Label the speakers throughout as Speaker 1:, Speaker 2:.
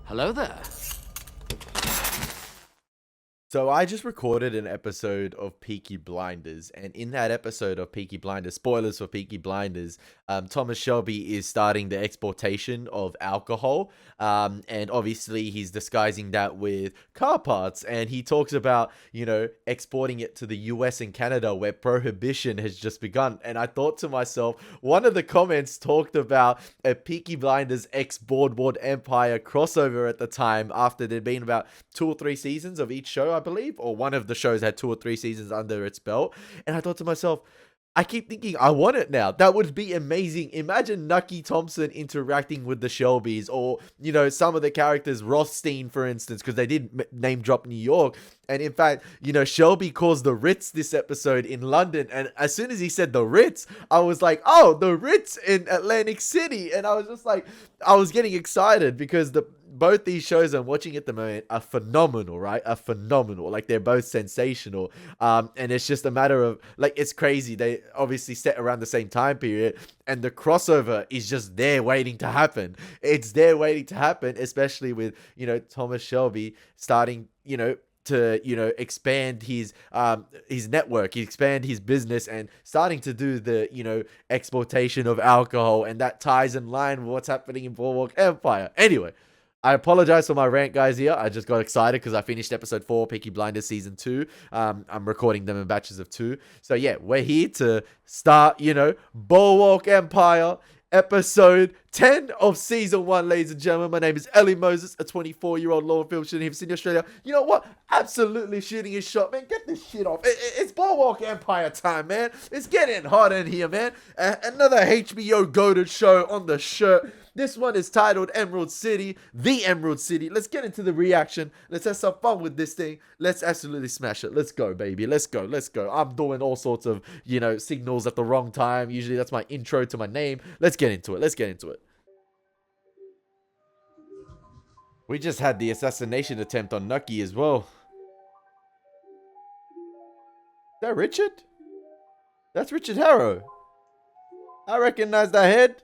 Speaker 1: Hello there.
Speaker 2: So I just recorded an episode of Peaky Blinders, and in that episode of Peaky Blinders, spoilers for Peaky Blinders, Thomas Shelby is starting the exportation of alcohol, and obviously he's disguising that with car parts, and he talks about, exporting it to the US and Canada where prohibition has just begun. And I thought to myself, one of the comments talked about a Peaky Blinders ex-Boardwalk Empire crossover at the time after there'd been about 2 or 3 seasons of each show, I believe, or one of the shows had 2 or 3 seasons under its belt. And I thought to myself, I keep thinking, I want it now. That would be amazing. Imagine Nucky Thompson interacting with the Shelbys, or, some of the characters, Rothstein, for instance, because they did name drop New York. And in fact, Shelby calls the Ritz this episode in London. And as soon as he said the Ritz, I was like, oh, the Ritz in Atlantic City. And I was just like, I was getting excited because both these shows I'm watching at the moment are phenomenal, right? Are phenomenal. Like, they're both sensational. And it's just a matter of, like, it's crazy. They obviously set around the same time period, and the crossover is just there waiting to happen. It's there waiting to happen, especially with, Thomas Shelby starting, to expand his network, expand his business, and starting to do the exportation of alcohol, and that ties in line with what's happening in Boardwalk Empire. Anyway, I apologize for my rant, guys. Here, I just got excited because I finished episode 4, Peaky Blinders season 2. I'm recording them in batches of 2. So yeah, we're here to start, Boardwalk Empire. Episode 10 of season 1, ladies and gentlemen. My name is Elie Moses, a 24-year-old law and film shooting in Sydney, Australia. You know what? Absolutely shooting his shot, man. Get this shit off. It's Boardwalk Empire time, man. It's getting hot in here, man. Another HBO goated show on the shirt. This one is titled Emerald City, The Emerald City. Let's get into the reaction. Let's have some fun with this thing. Let's absolutely smash it. Let's go, baby. Let's go. Let's go. I'm doing all sorts of, signals at the wrong time. Usually that's my intro to my name. Let's get into it. Let's get into it. We just had the assassination attempt on Nucky as well. Is that Richard? That's Richard Harrow. I recognize that head.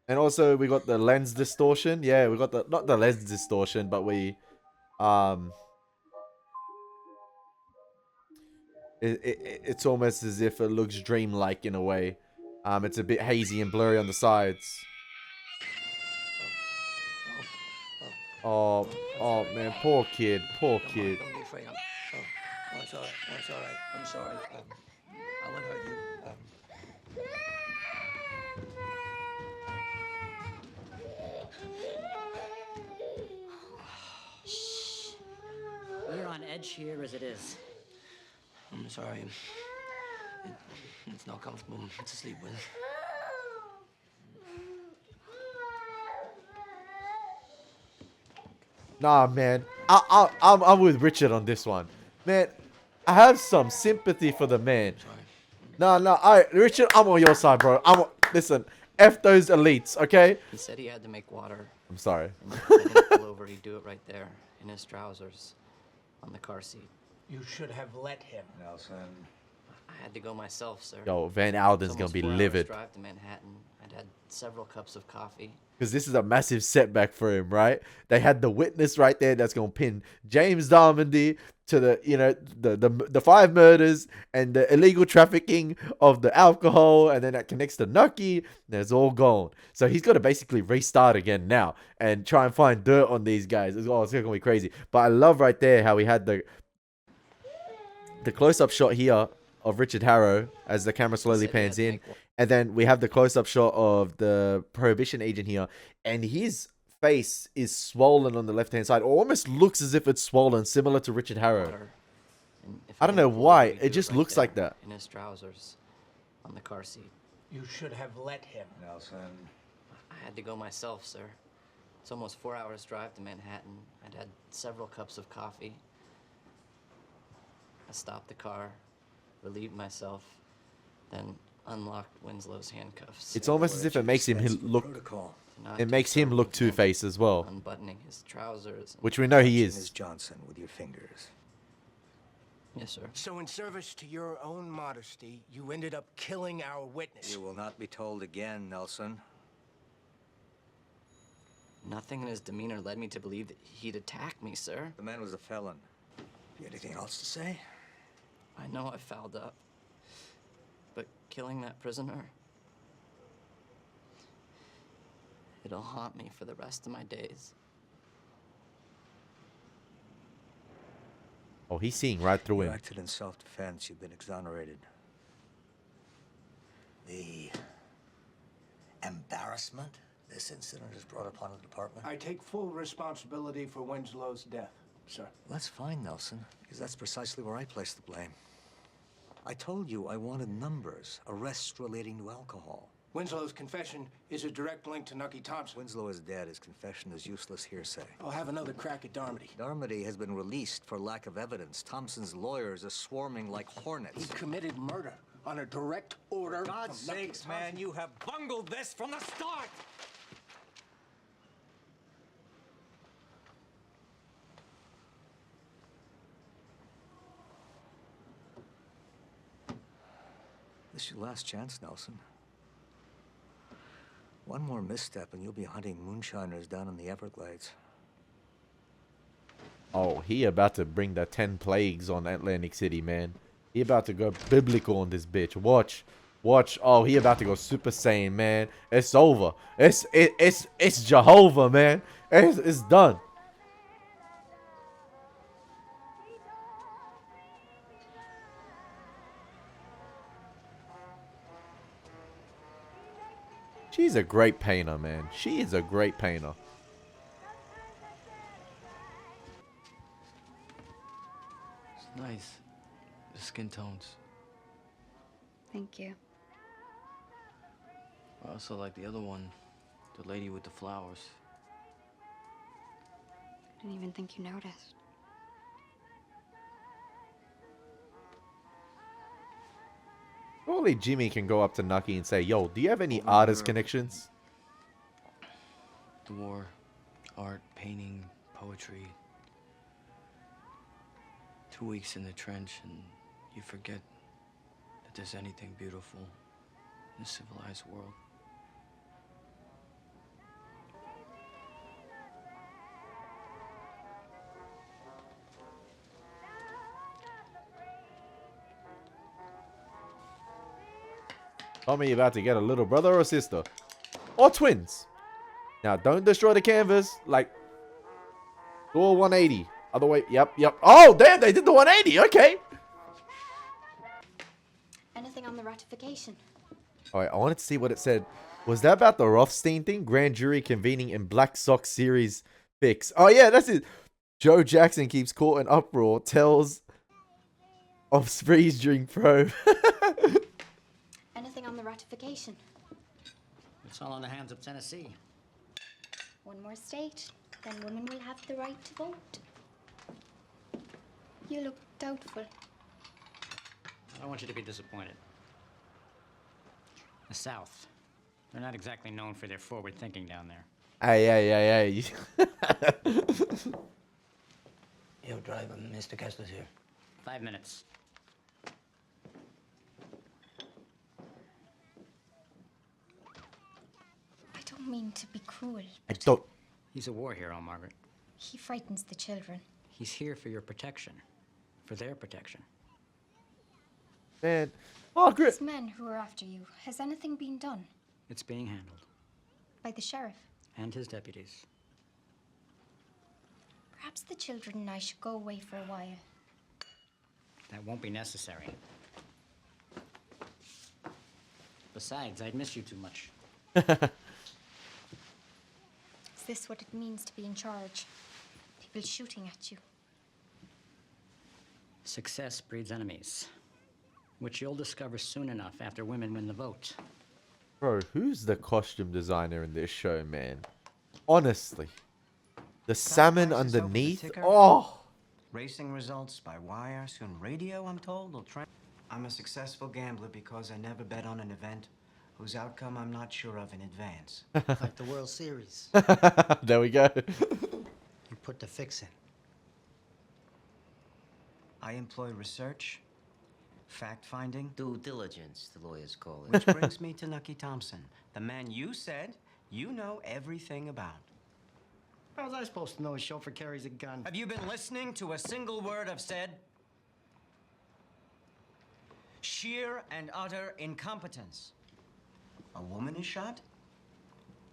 Speaker 2: And also we got the lens distortion. Yeah, we got the, not the lens distortion, but we it's almost as if it looks dreamlike in a way. It's a bit hazy and blurry on the sides. Oh man, poor kid, poor kid.
Speaker 3: Don't be afraid. It's all right. It's all right. I'm sorry. I won't hurt you.
Speaker 1: We're on edge here as it is.
Speaker 3: I'm sorry. It's not comfortable to sleep with.
Speaker 2: Nah, man, I'm with Richard on this one, man. I have some sympathy for the man.
Speaker 3: Sorry.
Speaker 2: No, Richard, I'm on your side, bro. Listen, F those elites, okay?
Speaker 1: He said he had to make water.
Speaker 2: I'm sorry.
Speaker 1: And if I didn't pull over, he'd do it right there, in his trousers, on the car seat.
Speaker 4: You should have let him, Nelson.
Speaker 1: I had to go myself, sir.
Speaker 2: Yo, Van Alden's
Speaker 1: It's
Speaker 2: gonna
Speaker 1: almost
Speaker 2: be
Speaker 1: 4 hours
Speaker 2: livid.
Speaker 1: drive to Manhattan. I'd had several cups of coffee.
Speaker 2: Because this is a massive setback for him, right? They had the witness right there that's gonna pin James Darmondy to the 5 murders and the illegal trafficking of the alcohol, and then that connects to Nucky. It's all gone. So he's got to basically restart again now and try and find dirt on these guys. It's gonna be crazy. But I love right there how we had the close-up shot here of Richard Harrow as the camera slowly pans in. And then we have the close-up shot of the prohibition agent here. And his face is swollen on the left-hand side. Or almost looks as if it's swollen, similar to Richard Harrow. I don't know why. It just looks like that.
Speaker 1: In his trousers, on the car seat.
Speaker 4: You should have let him, Nelson.
Speaker 1: I had to go myself, sir. It's almost 4 hours drive to Manhattan. I'd had several cups of coffee. I stopped the car, relieved myself, then unlocked Winslow's handcuffs.
Speaker 2: It's almost as if it makes him look. It makes him look Two-Faced as well,
Speaker 1: unbuttoning his trousers.
Speaker 2: which we know he
Speaker 4: Ms.
Speaker 2: is.
Speaker 4: Johnson with your fingers.
Speaker 1: Yes, sir.
Speaker 5: So in service to your own modesty, you ended up killing our witness.
Speaker 4: You will not be told again, Nelson.
Speaker 1: Nothing in his demeanor led me to believe that he'd attack me, sir.
Speaker 4: The man was a felon. You anything else to say?
Speaker 1: I know I fouled up. But killing that prisoner, it'll haunt me for the rest of my days.
Speaker 2: Oh, he's seeing right through
Speaker 4: You
Speaker 2: him.
Speaker 4: acted in self-defense. You've been exonerated. The embarrassment this incident has brought upon the department.
Speaker 5: I take full responsibility for Winslow's death, sir.
Speaker 4: That's fine, Nelson, because that's precisely where I place the blame. I told you I wanted numbers, arrests relating to alcohol.
Speaker 5: Winslow's confession is a direct link to Nucky Thompson.
Speaker 4: Winslow is dead. His confession is useless hearsay.
Speaker 5: I'll have another crack at Darmody.
Speaker 4: Darmody has been released for lack of evidence. Thompson's lawyers are swarming like hornets.
Speaker 5: He committed murder on a direct order.
Speaker 4: For God's
Speaker 5: from Nucky
Speaker 4: sakes, man,
Speaker 5: Thompson.
Speaker 4: you have bungled this from the start! This is your last chance, Nelson. One more misstep and you'll be hunting moonshiners down in the Everglades.
Speaker 2: Oh, he about to bring the 10 plagues on Atlantic City, man. He about to go biblical on this bitch. Watch. Watch. Oh, he about to go Super Saiyan, man. It's over. It's Jehovah, man. It's done. She's a great painter, man. She is a great painter.
Speaker 3: It's nice. The skin tones.
Speaker 6: Thank you.
Speaker 3: I also like the other one. The lady with the flowers.
Speaker 6: I didn't even think you noticed.
Speaker 2: Surely Jimmy can go up to Nucky and say, yo, do you have any artist connections?
Speaker 3: The war, art, painting, poetry. 2 weeks in the trench and you forget that there's anything beautiful in a civilized world.
Speaker 2: Tell me you're about to get a little brother or sister. Or twins. Now, don't destroy the canvas. Like, do a 180. Other way. Yep. Oh, damn, they did the 180. Okay.
Speaker 6: Anything on the ratification?
Speaker 2: All right, I wanted to see what it said. Was that about the Rothstein thing? Grand jury convening in Black Sox series fix. Oh, yeah, that's it. Joe Jackson keeps caught in uproar. Tells of sprees during probe.
Speaker 6: Anything on the ratification?
Speaker 7: It's all in the hands of Tennessee.
Speaker 6: One more state, then women will have the right to vote. You look doubtful.
Speaker 7: I don't want you to be disappointed. The South, they're not exactly known for their forward thinking down there.
Speaker 2: Hey.
Speaker 3: Yo, driver, Mr. Kessler's here.
Speaker 7: 5 minutes.
Speaker 6: I don't mean to be cruel.
Speaker 2: I don't.
Speaker 7: He's a war hero, Margaret.
Speaker 6: He frightens the children.
Speaker 7: He's here for your protection. For their protection.
Speaker 2: Man. Margaret.
Speaker 6: These men who are after you, has anything been done?
Speaker 7: It's being handled.
Speaker 6: By the sheriff?
Speaker 7: And his deputies.
Speaker 6: Perhaps the children and I should go away for a while.
Speaker 7: That won't be necessary. Besides, I'd miss you too much.
Speaker 6: Is this what it means to be in charge? People shooting at you.
Speaker 7: Success breeds enemies. Which you'll discover soon enough after women win the vote.
Speaker 2: Bro, who's the costume designer in this show, man? Honestly. The salmon
Speaker 8: prices over the
Speaker 2: underneath?
Speaker 8: ticker?
Speaker 2: Oh!
Speaker 8: Racing results by wire, soon radio, I'm told, will trend. I'm a successful gambler because I never bet on an event whose outcome I'm not sure of in advance.
Speaker 9: Like the World Series.
Speaker 2: There we go.
Speaker 9: You put the fix in.
Speaker 8: I employ research, fact-finding,
Speaker 10: Due diligence, the lawyers call it.
Speaker 8: which brings me to Nucky Thompson, the man you said you know everything about.
Speaker 9: How was I supposed to know a chauffeur carries a gun?
Speaker 8: Have you been listening to a single word I've said? Sheer and utter incompetence. A woman is shot?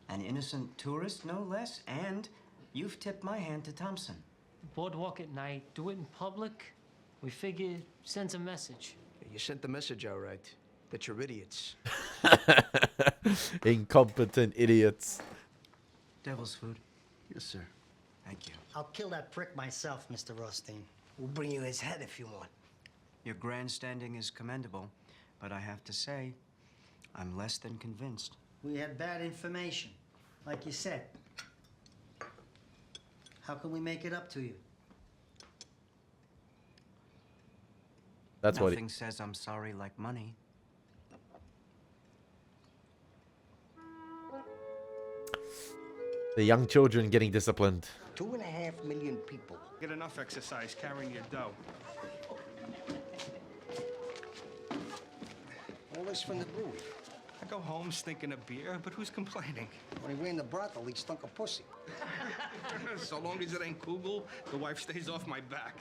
Speaker 8: An innocent tourist, no less, and you've tipped my hand to Thompson.
Speaker 11: Boardwalk at night, do it in public. We figure sends a message.
Speaker 5: You sent the message all right. That you're idiots.
Speaker 2: Incompetent idiots.
Speaker 8: Devil's food.
Speaker 9: Yes, sir.
Speaker 8: Thank you.
Speaker 9: I'll kill that prick myself, Mr. Rothstein.
Speaker 5: We'll bring you his head if you want.
Speaker 8: Your grandstanding is commendable, but I have to say, I'm less than convinced.
Speaker 9: We had bad information, like you said. How can we make it up to you?
Speaker 2: That's what
Speaker 8: Nothing says I'm sorry like money.
Speaker 2: the young children getting disciplined.
Speaker 5: 2.5 million people.
Speaker 12: Get enough exercise carrying your dough.
Speaker 5: All this from the brewery.
Speaker 12: I go home stinking of beer, but who's complaining?
Speaker 5: When he ran the brothel, he stunk of pussy.
Speaker 12: So long as it ain't Kugel, the wife stays off my back.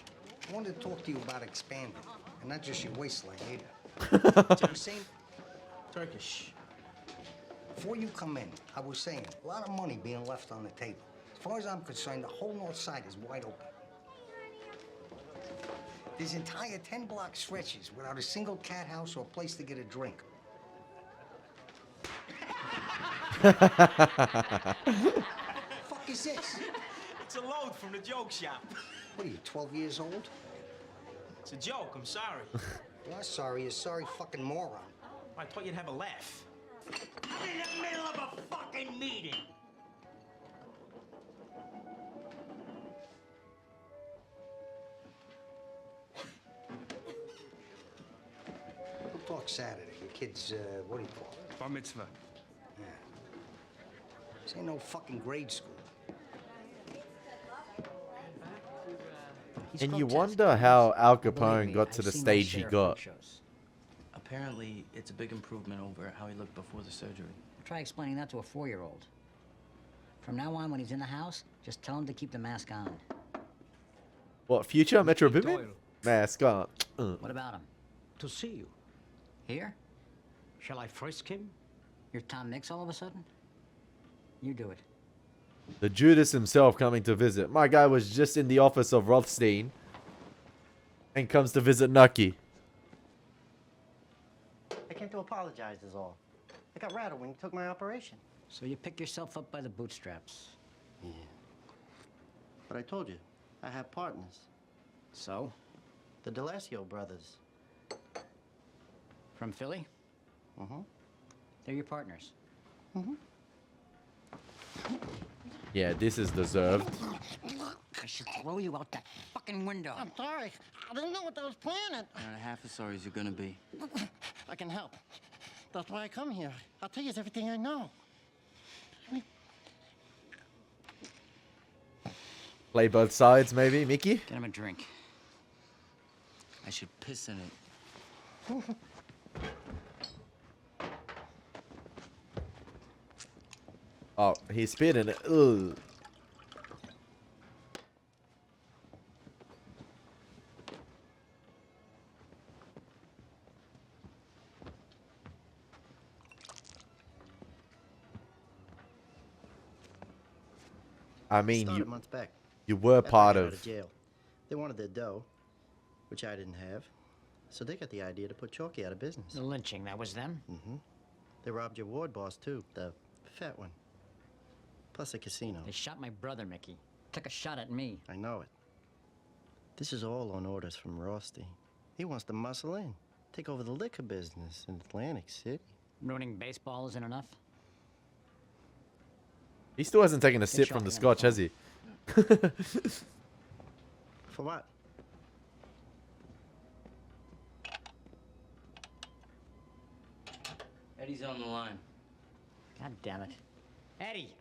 Speaker 5: I wanted to talk to you about expanding, and not just your waistline either. So I'm saying, Turkish. Before you come in, I was saying, a lot of money being left on the table. As far as I'm concerned, the whole north side is wide open. There's entire 10-block stretches without a single cat house or a place to get a drink. Fuck is this?
Speaker 13: It's a load from the joke shop.
Speaker 5: What are you, 12 years old?
Speaker 13: It's a joke, I'm sorry.
Speaker 5: You're sorry, you sorry fucking moron.
Speaker 13: I thought you'd have a laugh. I'm in the middle of a fucking meeting.
Speaker 5: We'll talk Saturday. Your kid's, what do you call it?
Speaker 12: Bar mitzvah.
Speaker 5: Yeah. This ain't no fucking grade school.
Speaker 2: And you wonder how Al Capone got to the stage he got.
Speaker 1: Apparently, it's a big improvement over how he looked before the surgery.
Speaker 7: Try explaining that to a 4-year-old. From now on, when he's in the house, just tell him to keep the mask on.
Speaker 2: What, future Metro Boomin? Mask on.
Speaker 7: What about him?
Speaker 13: To see you.
Speaker 7: Here?
Speaker 13: Shall I frisk him?
Speaker 7: You're Tom Mix all of a sudden? You do it.
Speaker 2: The Judas himself coming to visit. My guy was just in the office of Rothstein and comes to visit Nucky.
Speaker 9: I came to apologize is all. I got rattled when you took my operation.
Speaker 7: So you pick yourself up by the bootstraps.
Speaker 9: Yeah. But I told you, I have partners.
Speaker 7: So?
Speaker 9: The D'Alessio brothers.
Speaker 7: From Philly?
Speaker 9: Mm-hmm.
Speaker 7: They're your partners.
Speaker 9: Mm-hmm.
Speaker 2: Yeah, this is deserved.
Speaker 7: I should throw you out that fucking window.
Speaker 9: I'm sorry. I didn't know what I was planning.
Speaker 1: You're not half as sorry as you're gonna be.
Speaker 9: I can help. That's why I come here. I'll tell you everything I know.
Speaker 2: Play both sides, maybe, Mickey?
Speaker 7: Get him a drink.
Speaker 1: I should piss in it.
Speaker 2: Oh, he spit in it. Ugh. I mean,
Speaker 9: Started months back.
Speaker 2: you were
Speaker 9: After I
Speaker 2: part
Speaker 9: got out
Speaker 2: of.
Speaker 9: jail. They wanted their dough, which I didn't have. So they got the idea to put Chalky out of business.
Speaker 7: The lynching, that was them?
Speaker 9: Mm-hmm. They robbed your ward boss, too. The fat one. Plus a casino.
Speaker 7: They shot my brother, Mickey. Took a shot at me.
Speaker 9: I know it. This is all on orders from Rothstein. He wants to muscle in. Take over the liquor business in Atlantic City.
Speaker 7: Ruining baseball isn't enough?
Speaker 2: He still hasn't taken a sip from the scotch, has he?
Speaker 9: For what?
Speaker 1: Eddie's on the line.
Speaker 7: God damn it. Eddie!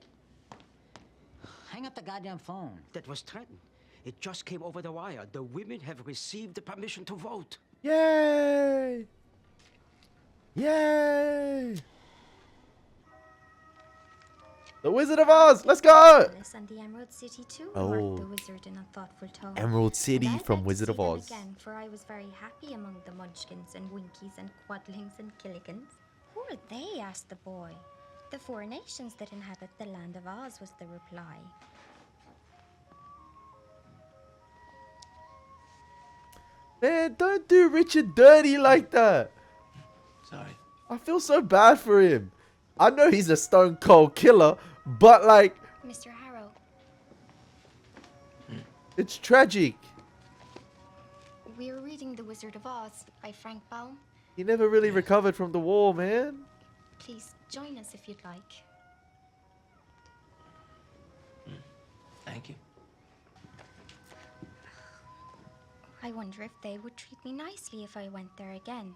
Speaker 7: Hang up the goddamn phone.
Speaker 13: That was Trenton. It just came over the wire. The women have received the permission to vote.
Speaker 2: Yay! Yay! The Wizard of Oz. Let's go.
Speaker 6: And the Emerald City too,
Speaker 2: Oh.
Speaker 6: remarked the wizard in a thoughtful tone.
Speaker 2: Emerald City
Speaker 6: And I'd
Speaker 2: from
Speaker 6: like to
Speaker 2: Wizard
Speaker 6: see
Speaker 2: of
Speaker 6: them
Speaker 2: Oz.
Speaker 6: again, for I was very happy among the Munchkins and Winkies and Quadlings and Killigans. Who are they? Asked the boy. The 4 nations that inhabit the land of Oz, was the reply.
Speaker 2: Man, don't do Richard dirty like that.
Speaker 3: Sorry.
Speaker 2: I feel so bad for him. I know he's a stone cold killer, but like,
Speaker 6: Mr. Harrow,
Speaker 2: it's tragic.
Speaker 6: we're reading The Wizard of Oz by Frank Baum.
Speaker 2: He never really recovered from the war, man.
Speaker 6: Please join us if you'd like.
Speaker 3: Thank you.
Speaker 6: I wonder if they would treat me nicely if I went there again.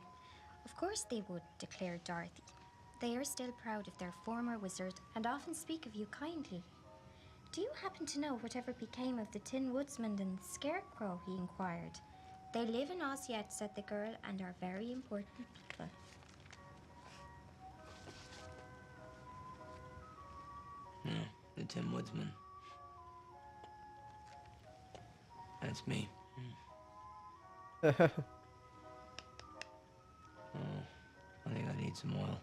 Speaker 6: Of course they would, declared Dorothy. They are still proud of their former wizard and often speak of you kindly. Do you happen to know whatever became of the Tin Woodsman and Scarecrow? He inquired. They live in Oz yet, said the girl, and are very important people.
Speaker 3: The Tin Woodsman. That's me. Oh, I think I need some oil.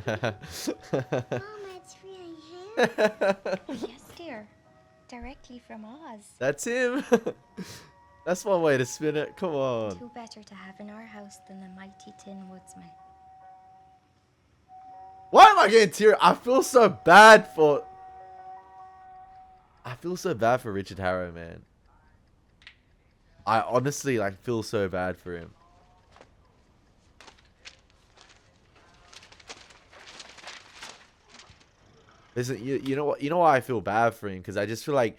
Speaker 6: Mama, it's really him. Yes, dear. Directly from Oz.
Speaker 2: That's him. That's one way to spin it. Come on.
Speaker 6: Who better to have in our house than the mighty Tin Woodsman?
Speaker 2: Why am I getting teary? I feel so bad for Richard Harrow, man. I honestly like feel so bad for him. Listen, you know what? You know why I feel bad for him? Because I just feel like,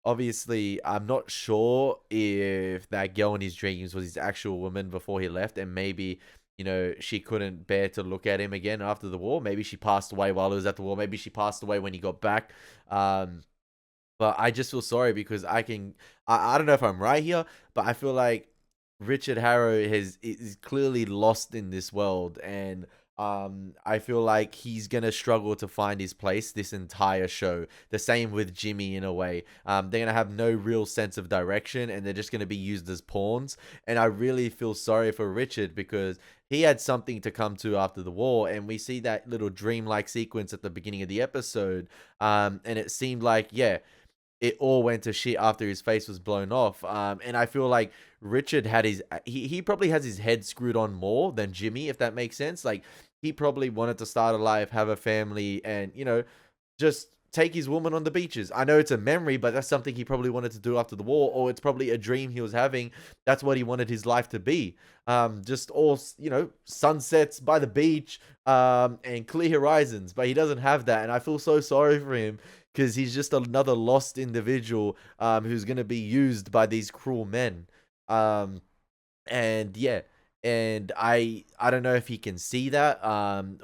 Speaker 2: obviously, I'm not sure if that girl in his dreams was his actual woman before he left, and maybe, you know, she couldn't bear to look at him again after the war. Maybe she passed away while he was at the war. Maybe she passed away when he got back. But I just feel sorry because I don't know if I'm right here, but I feel like Richard Harrow is clearly lost in this world, and I feel like he's gonna struggle to find his place this entire show. The same with Jimmy in a way. They're gonna have no real sense of direction, and they're just gonna be used as pawns. And I really feel sorry for Richard because he had something to come to after the war, and we see that little dreamlike sequence at the beginning of the episode. And it seemed like, yeah, it all went to shit after his face was blown off. And I feel like Richard had he probably has his head screwed on more than Jimmy, if that makes sense. Like, he probably wanted to start a life, have a family, and, you know, just take his woman on the beaches. I know it's a memory, but that's something he probably wanted to do after the war, or it's probably a dream he was having. That's what he wanted his life to be. Just all, you know, sunsets by the beach, and clear horizons, but he doesn't have that. And I feel so sorry for him because he's just another lost individual, who's going to be used by these cruel men. And yeah. And I don't know if he can see that,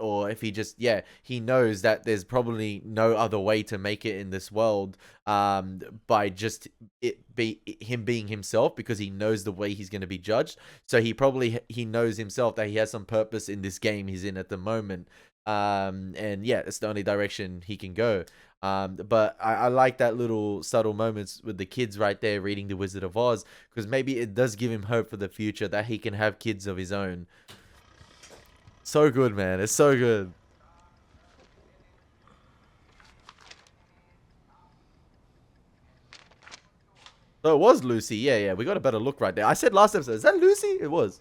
Speaker 2: or if he just, yeah, he knows that there's probably no other way to make it in this world, by just him being himself, because he knows the way he's going to be judged. So he knows himself that he has some purpose in this game he's in at the moment. And yeah, it's the only direction he can go. But I like that little subtle moments with the kids right there reading The Wizard of Oz, because maybe it does give him hope for the future that he can have kids of his own. So good, man. It's so good. So it was Lucy. Yeah. We got a better look right there. I said last episode, is that Lucy? It was.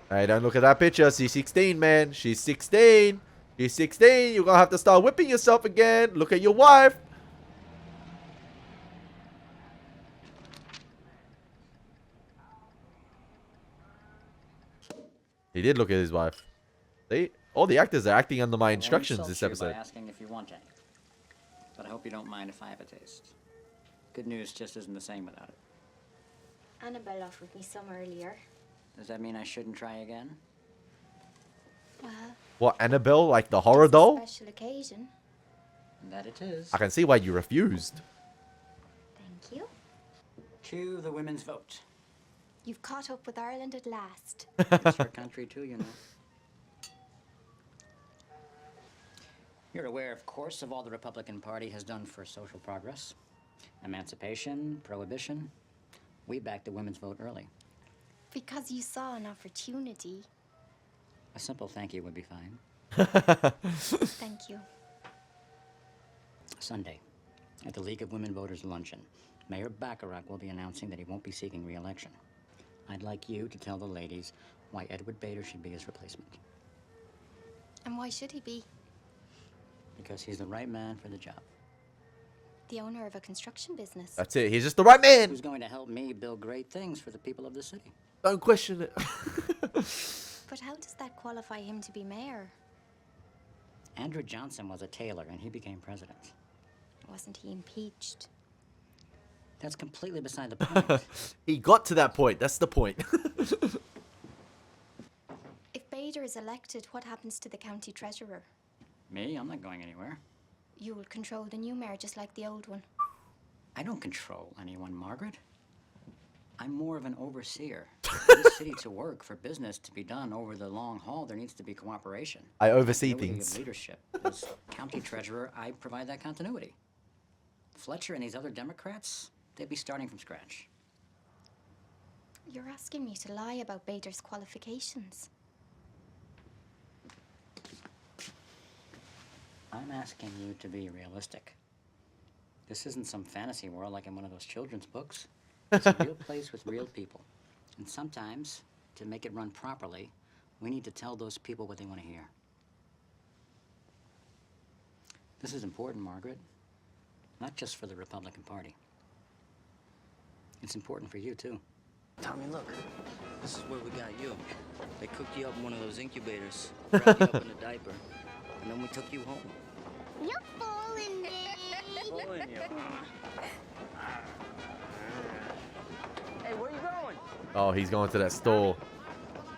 Speaker 2: Hey, don't look at that picture. She's 16, man. She's 16. She's 16. You're going to have to start whipping yourself again. Look at your wife. He did look at his wife. See? All the actors are acting under my instructions this episode.
Speaker 7: By asking if you want any. But I hope you don't mind if I have a taste. Good news just isn't the same without it.
Speaker 6: Annabelle offered me some earlier.
Speaker 7: Does that mean I shouldn't try again?
Speaker 6: Well,
Speaker 2: What, Annabelle? Like the horror doll?
Speaker 6: special occasion.
Speaker 7: That it is.
Speaker 2: I can see why you refused.
Speaker 6: Thank you.
Speaker 7: To the women's vote.
Speaker 6: You've caught up with Ireland at last.
Speaker 7: It's your country too, you know. You're aware, of course, of all the Republican Party has done for social progress. Emancipation, prohibition. We backed the women's vote early.
Speaker 6: Because you saw an opportunity.
Speaker 7: A simple thank you would be fine.
Speaker 6: Thank you.
Speaker 7: Sunday, at the League of Women Voters luncheon, Mayor Bacharach will be announcing that he won't be seeking re-election. I'd like you to tell the ladies why Edward Bader should be his replacement.
Speaker 6: And why should he be?
Speaker 7: Because he's the right man for the job.
Speaker 6: The owner of a construction business.
Speaker 2: That's it. He's just the right man.
Speaker 7: Who's going to help me build great things for the people of the city.
Speaker 2: Don't question it.
Speaker 6: But how does that qualify him to be mayor?
Speaker 7: Andrew Johnson was a tailor and he became president.
Speaker 6: Wasn't he impeached?
Speaker 7: That's completely beside the point.
Speaker 2: He got to that point. That's the point.
Speaker 6: If Bader is elected, what happens to the county treasurer?
Speaker 7: Me? I'm not going anywhere.
Speaker 6: You will control the new mayor just like the old one.
Speaker 7: I don't control anyone, Margaret. I'm more of an overseer. For this city to work, for business to be done over the long haul, there needs to be cooperation.
Speaker 2: I oversee
Speaker 7: Continuity
Speaker 2: things.
Speaker 7: Of leadership. As county treasurer, I provide that continuity. Fletcher and these other Democrats, they'd be starting from scratch.
Speaker 6: You're asking me to lie about Bader's qualifications.
Speaker 7: I'm asking you to be realistic. This isn't some fantasy world like in one of those children's books. It's a real place with real people. And sometimes, to make it run properly, we need to tell those people what they want to hear. This is important, Margaret. Not just for the Republican Party. It's important for you, too.
Speaker 8: Tommy, look. This is where we got you. They cooked you up in one of those incubators, wrapped you up in a diaper, and then we took you home.
Speaker 14: You're fooling me.
Speaker 8: Fooling you. Hey, where you going?
Speaker 2: Oh, he's going to that store.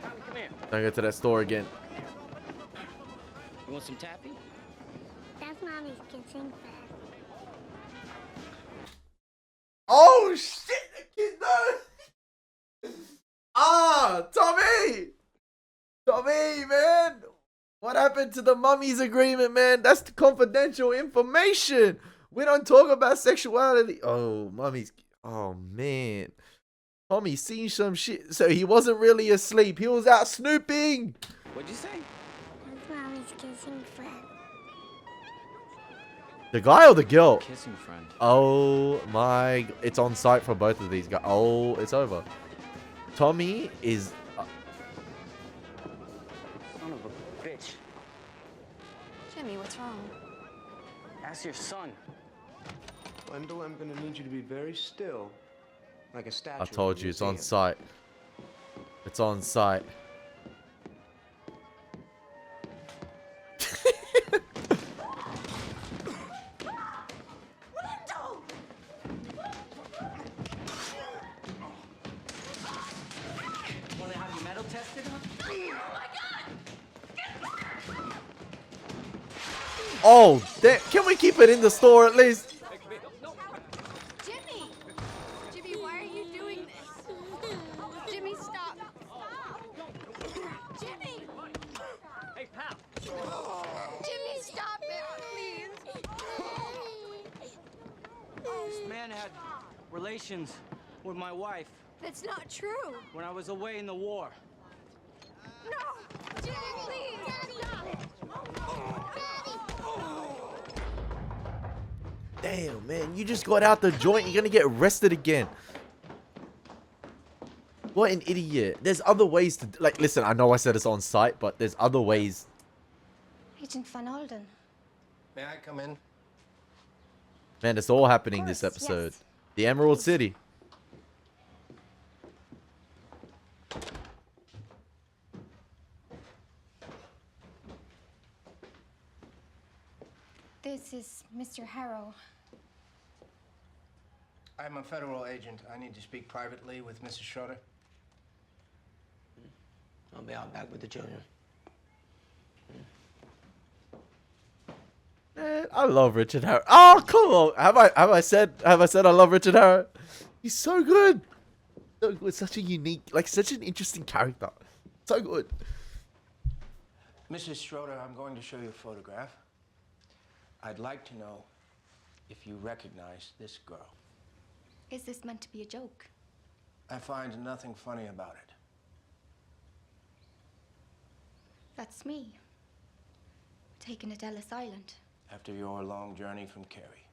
Speaker 8: Tommy, come here.
Speaker 2: Don't go to that store again.
Speaker 8: You want some taffy?
Speaker 14: That's Mommy's kissing fest.
Speaker 2: Oh shit! The kid knows. Ah, Tommy, man. What happened to the mummies agreement, man? That's the confidential information. We don't talk about sexuality. Oh, mummies. Oh man. Tommy seen some shit. So he wasn't really asleep. He was out snooping.
Speaker 8: What'd you say?
Speaker 14: That's Mommy's kissing friend.
Speaker 2: The guy or the girl?
Speaker 8: Kissing friend.
Speaker 2: Oh my. It's on site for both of these guys. Oh, it's over. Tommy is...
Speaker 8: Son of a bitch.
Speaker 15: Jimmy, what's wrong?
Speaker 8: Ask your son.
Speaker 3: Wendell, I'm gonna need you to be very still. Like a statue.
Speaker 2: I told you, it's on site. It's on site.
Speaker 8: Wanna have your metal tested?
Speaker 2: Oh, can we keep it in the store at least?
Speaker 15: Jimmy! Jimmy, why are you doing this? Jimmy, stop. Jimmy!
Speaker 8: Hey, pal.
Speaker 15: Jimmy, stop it, please.
Speaker 8: This man had relations with my wife
Speaker 15: That's not true.
Speaker 8: when I was away in the war.
Speaker 15: No! Jimmy, please!
Speaker 2: Damn, man. You just got out the joint. You're going to get arrested again. What an idiot. There's other ways to... Like, listen, I know I said it's on site, but there's other ways.
Speaker 6: Agent Van Alden.
Speaker 5: May I come in?
Speaker 2: Man, it's all happening this
Speaker 6: course,
Speaker 2: episode.
Speaker 6: yes.
Speaker 2: The Emerald City.
Speaker 6: This is Mr. Harrow.
Speaker 5: I'm a federal agent. I need to speak privately with Mrs. Schroeder.
Speaker 8: I'll be out back with the children.
Speaker 2: Man, I love Richard Harrow. Oh, come on. Have I said I love Richard Harrow? He's so good. so good, such a unique, like such an interesting character. So good.
Speaker 16: Mrs. Schroeder, I'm going to show you a photograph. I'd like to know if you recognize this girl.
Speaker 6: Is this meant to be a joke?
Speaker 16: I find nothing funny about it.
Speaker 6: That's me. Taken to Ellis Island.
Speaker 16: After your long journey from Kerry.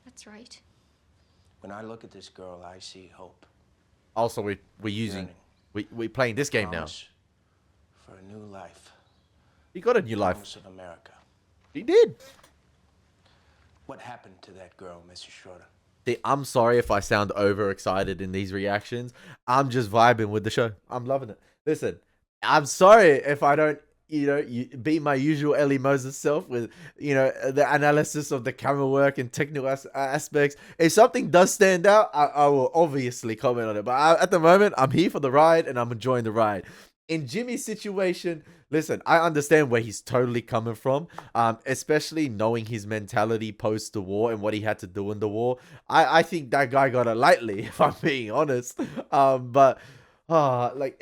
Speaker 6: That's right.
Speaker 16: When I look at this girl, I see hope.
Speaker 2: Also, we're using we playing this game now.
Speaker 16: Promise for a new life.
Speaker 2: He got a new life.
Speaker 16: Promise of America.
Speaker 2: He did.
Speaker 16: What happened to that girl, Mrs. Schroeder?
Speaker 2: See, I'm sorry if I sound overexcited in these reactions. I'm just vibing with the show. I'm loving it. Listen, I'm sorry if I don't, be my usual Elie Moses self with, the analysis of the camera work and technical aspects. If something does stand out, I will obviously comment on it. But at the moment, I'm here for the ride and I'm enjoying the ride. In Jimmy's situation, listen, I understand where he's totally coming from, especially knowing his mentality post the war and what he had to do in the war. I think that guy got it lightly, if I'm being honest. But like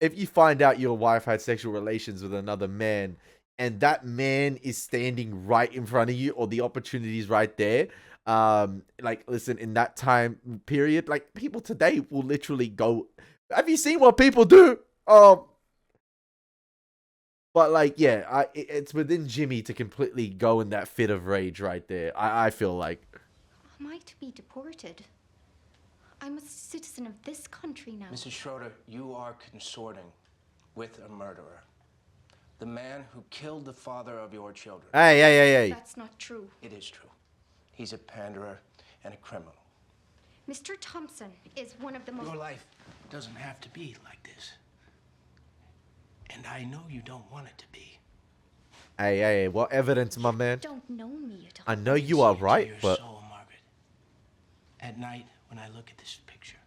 Speaker 2: if you find out your wife had sexual relations with another man and that man is standing right in front of you or the opportunity is right there, like listen, in that time period, like people today will literally go, have you seen what people do? But like, yeah, it's within Jimmy to completely go in that fit of rage right there. I feel like.
Speaker 6: Am I to be deported? I'm a citizen of this country now.
Speaker 16: Mrs. Schroeder, you are consorting with a murderer. The man who killed the father of your children.
Speaker 2: Hey.
Speaker 6: That's not true.
Speaker 16: It is true. He's a panderer and a criminal.
Speaker 6: Mr. Thompson is one of the most...
Speaker 16: Your life doesn't have to be like this. And I know you don't want it to be.
Speaker 2: Hey, what evidence, my man?
Speaker 6: You don't know me at all.
Speaker 2: I know you are right,
Speaker 16: Your
Speaker 2: but...
Speaker 16: soul, Margaret. At night, when I look at this picture,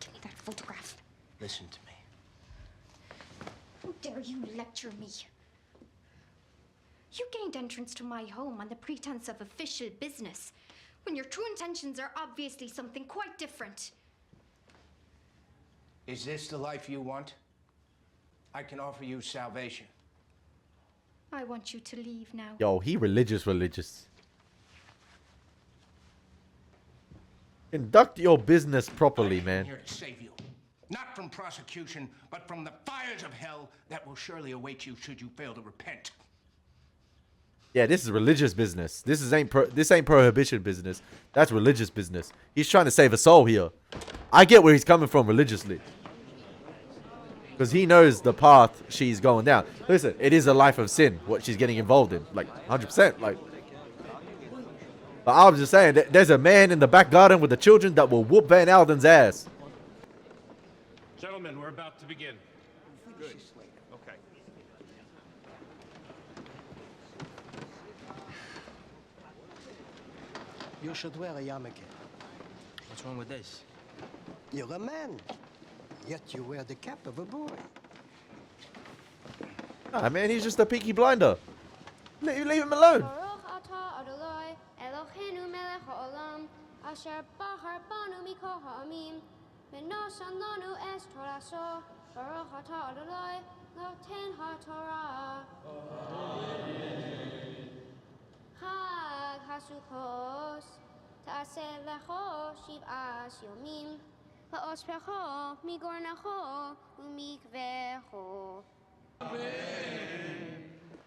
Speaker 6: give me that photograph.
Speaker 16: listen to me.
Speaker 6: How dare you lecture me? You gained entrance to my home on the pretense of official business, when your true intentions are obviously something quite different.
Speaker 16: Is this the life you want? I can offer you salvation.
Speaker 6: I want you to leave now.
Speaker 2: Yo, he religious. Conduct your business properly, man.
Speaker 16: I'm here to save you. Not from prosecution, but from the fires of hell that will surely await you should you fail to repent.
Speaker 2: Yeah, this is religious business. This ain't prohibition business. That's religious business. He's trying to save a soul here. I get where he's coming from religiously. Because he knows the path she's going down. Listen, it is a life of sin, what she's getting involved in. Like, 100%. Like, but I was just saying, there's a man in the back garden with the children that will whoop Van Alden's ass.
Speaker 17: Gentlemen, we're about to begin. Good. Okay.
Speaker 5: You should wear a yarmulke.
Speaker 3: What's wrong with this?
Speaker 5: You're a man, yet you wear the cap of a boy.
Speaker 2: Nah, man, he's just a peaky blinder. Leave him alone.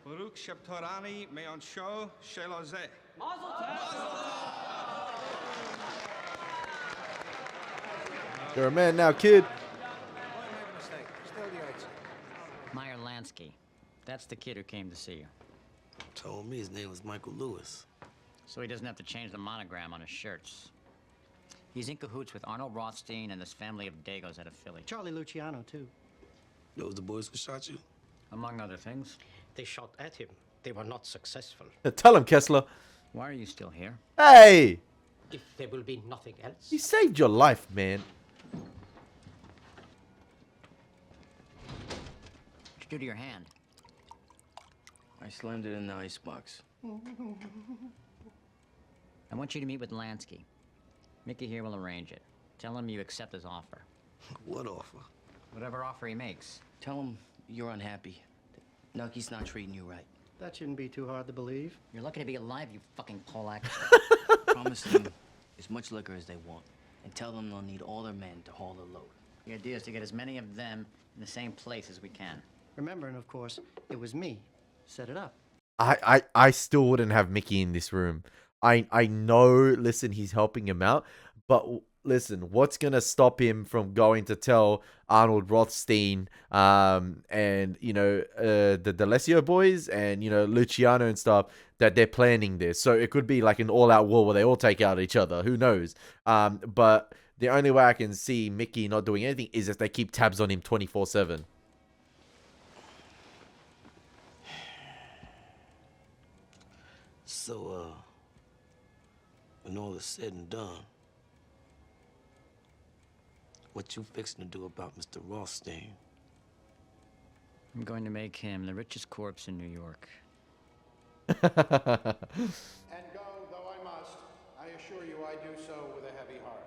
Speaker 12: Baruch Sheptorani Meonsho Shelozeh.
Speaker 2: You're a man now, kid.
Speaker 7: Meyer Lansky. That's the kid who came to see you.
Speaker 18: Told me his name was Michael Lewis.
Speaker 7: So he doesn't have to change the monogram on his shirts. He's in cahoots with Arnold Rothstein and this family of Dagos out of Philly.
Speaker 9: Charlie Luciano, too.
Speaker 18: Those the boys who shot you?
Speaker 7: Among other things.
Speaker 5: They shot at him. They were not successful.
Speaker 2: Tell him, Kessler.
Speaker 7: Why are you still here?
Speaker 2: Hey!
Speaker 5: If there will be nothing else.
Speaker 2: He saved your life, man.
Speaker 7: What'd you do to your hand?
Speaker 3: I slammed it in the icebox.
Speaker 7: I want you to meet with Lansky. Mickey here will arrange it. Tell him you accept his offer.
Speaker 18: What offer?
Speaker 7: Whatever offer he makes.
Speaker 3: Tell him you're unhappy. Nucky's not treating you right.
Speaker 9: That shouldn't be too hard to believe.
Speaker 7: You're lucky to be alive, you fucking Polak.
Speaker 3: Promise them as much liquor as they want. And tell them they'll need all their men to haul the load.
Speaker 7: The idea is to get as many of them in the same place as we can.
Speaker 9: Remembering, of course, it was me. Set it up.
Speaker 2: I still wouldn't have Mickey in this room. I know, listen, he's helping him out, but listen, what's gonna stop him from going to tell Arnold Rothstein, and you know, the D'Alessio boys and you know Luciano and stuff that they're planning this? So it could be like an all-out war where they all take out each other. Who knows? But the only way I can see Mickey not doing anything is if they keep tabs on him 24/7.
Speaker 18: So, when all is said and done, what you fixing to do about Mr. Rothstein?
Speaker 7: I'm going to make him the richest corpse in New York.
Speaker 19: And go, though I must, I assure you I do so with a heavy heart.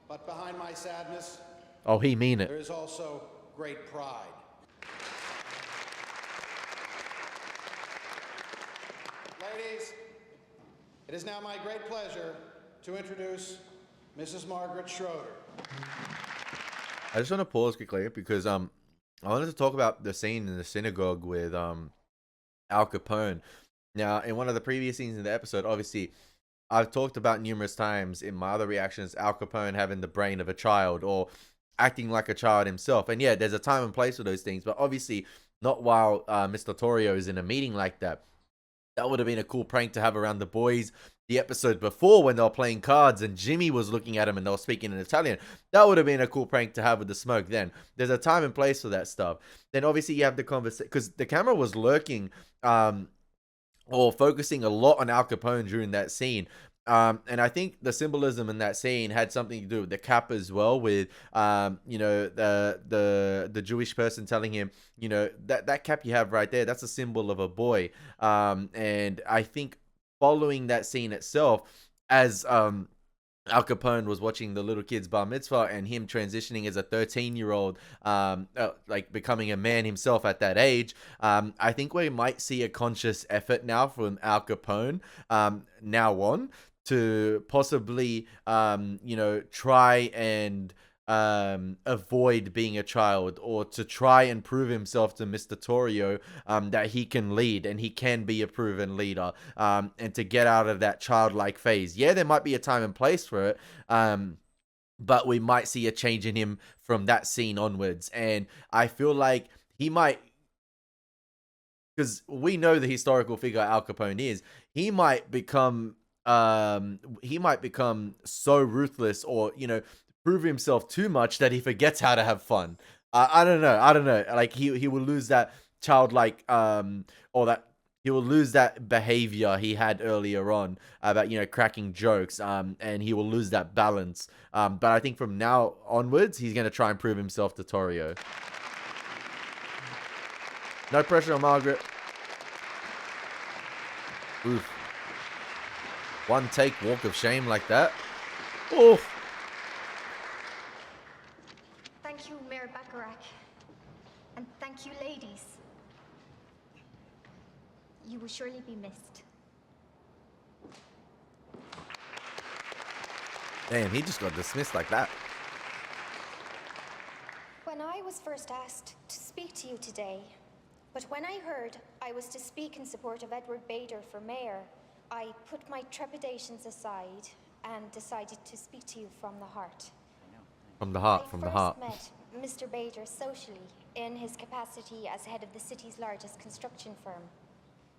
Speaker 19: But behind my sadness,
Speaker 2: Oh, he mean it.
Speaker 19: there is also great pride. Ladies, it is now my great pleasure to introduce Mrs. Margaret Schroeder.
Speaker 2: I just want to pause quickly because I wanted to talk about the scene in the synagogue with Al Capone. Now, in one of the previous scenes in the episode, obviously, I've talked about numerous times in my other reactions Al Capone having the brain of a child or acting like a child himself. And yeah, there's a time and place for those things, but obviously not while Mr. Torrio is in a meeting like that. That would have been a cool prank to have around the boys. The episode before when they were playing cards and Jimmy was looking at him and they were speaking in Italian, that would have been a cool prank to have with the smoke then. There's a time and place for that stuff. Then obviously you have the conversation, because the camera was lurking or focusing a lot on Al Capone during that scene. And I think the symbolism in that scene had something to do with the cap as well, with you know, the Jewish person telling him, you know, that cap you have right there, that's a symbol of a boy. And I think following that scene itself, as Al Capone was watching the little kid's bar mitzvah and him transitioning as a 13-year-old, like becoming a man himself at that age, I think we might see a conscious effort now from Al Capone now on to possibly, you know, try and avoid being a child, or to try and prove himself to Mr. Torrio that he can lead and he can be a proven leader, and to get out of that childlike phase. Yeah, there might be a time and place for it, but we might see a change in him from that scene onwards. And I feel like he might, because we know the historical figure Al Capone is, he might become so ruthless, or you know, prove himself too much that he forgets how to have fun. I don't know. Like he will lose that childlike, or that he will lose that behavior he had earlier on about, you know, cracking jokes, and he will lose that balance. But I think from now onwards, he's going to try and prove himself to Torrio. No pressure on Margaret. Oof. One take walk of shame like that. Oof.
Speaker 6: Thank you, Mayor Bacharach. And thank you, ladies. You will surely be missed.
Speaker 2: Damn, he just got dismissed like that.
Speaker 6: When I was first asked to speak to you today, but when I heard I was to speak in support of Edward Bader for mayor, I put my trepidations aside and decided to speak to you from the heart.
Speaker 2: From the heart, from the heart.
Speaker 6: I first met Mr. Bader socially in his capacity as head of the city's largest construction firm.